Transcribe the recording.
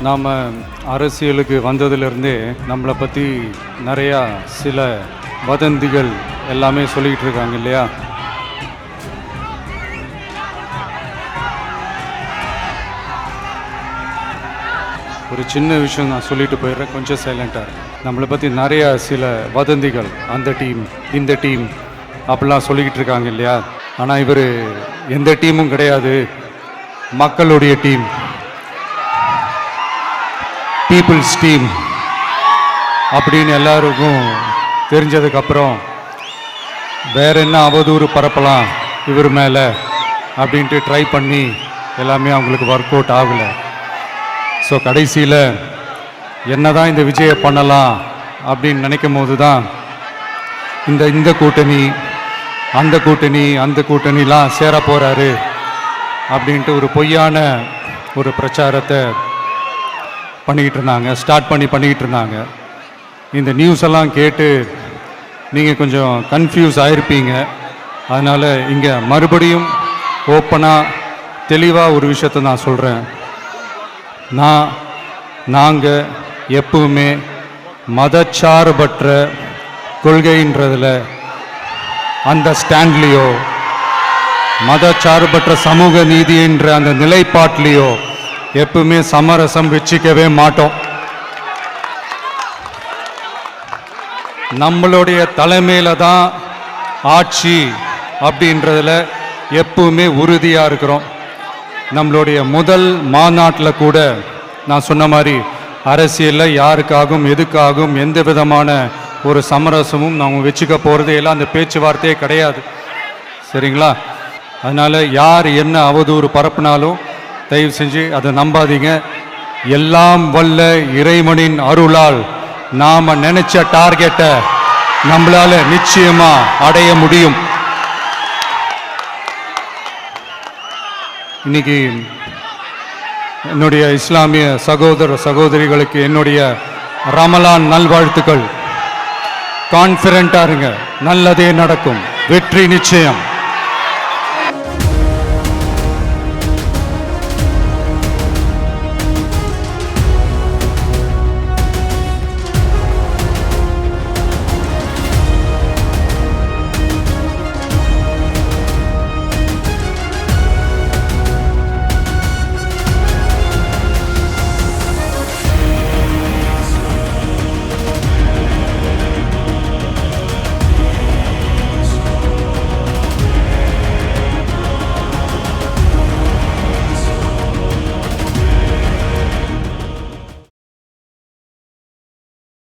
நாம் அரசியலுக்கு வந்ததுலேருந்தே நம்மளை பற்றி நிறையா சில வதந்திகள் எல்லாமே சொல்லிக்கிட்டு இருக்காங்க இல்லையா? ஒரு சின்ன விஷயம் நான் சொல்லிட்டு போயிடுறேன், கொஞ்சம் சைலண்ட்டாக. நம்மளை பற்றி நிறையா சில வதந்திகள், அந்த டீம் இந்த டீம் அப்படிலாம் சொல்லிக்கிட்டு இருக்காங்க இல்லையா? ஆனால் இவர் எந்த டீமும் கிடையாது, மக்களுடைய டீம், பீப்புள்ஸ் டீம் அப்படின்னு எல்லாருக்கும் தெரிஞ்சதுக்கப்புறம் வேற என்ன அவதூறு பரப்பலாம் இவர் மேலே அப்படின்ட்டு ட்ரை பண்ணி எல்லாமே அவங்களுக்கு ஒர்க் அவுட் ஆகலை. ஸோ கடைசியில் என்ன தான் இந்த விஜயை பண்ணலாம் அப்படின்னு நினைக்கும் போது தான் இந்த கூட்டணி அந்த கூட்டணிலாம் சேர போகிறாரு அப்படின்ட்டு ஒரு பொய்யான ஒரு பிரச்சாரத்தை பண்ணிக்கிட்டு இருந்தாங்க. இந்த நியூஸ் எல்லாம் கேட்டு நீங்கள் கொஞ்சம் கன்ஃபியூஸ் ஆகிருப்பீங்க. அதனால் இங்கே மறுபடியும் ஓப்பனாக தெளிவாக ஒரு விஷயத்தை நான் சொல்கிறேன். நாங்கள் எப்பவுமே மதச்சார்பற்ற கொள்கைன்றதில், அந்த ஸ்டாண்ட்லேயோ, மதச்சார்பற்ற சமூக நீதின்ற அந்த நிலைப்பாட்டிலையோ எப்பவுமே சமரசம் வச்சுக்கவே மாட்டோம். நம்மளுடைய தலைமையில தான் ஆட்சி அப்படின்றதுல எப்பவுமே உறுதியாக இருக்கிறோம். நம்மளுடைய முதல் மாநாட்டில் கூட நான் சொன்ன மாதிரி அரசியலில் யாருக்காகவும் எதுக்காகவும் எந்த விதமான ஒரு சமரசமும் நாம் வச்சுக்க போகிறது எல்லாம் அந்த பேச்சுவார்த்தையே கிடையாது. சரிங்களா? அதனால் யார் என்ன அவதூறு பரப்புனாலும் தயவு செஞ்சு அதை நம்பாதீங்க. எல்லாம் வல்ல இறைவனின் அருளால் நாம் நினைச்ச டார்கெட்டை நம்மளால நிச்சயமா அடைய முடியும். இன்னைக்கு என்னுடைய இஸ்லாமிய சகோதர சகோதரிகளுக்கு என்னுடைய ரமலான் நல்வாழ்த்துக்கள். கான்ஃபிடென்ட்டா இருங்க, நல்லதே நடக்கும், வெற்றி நிச்சயம்.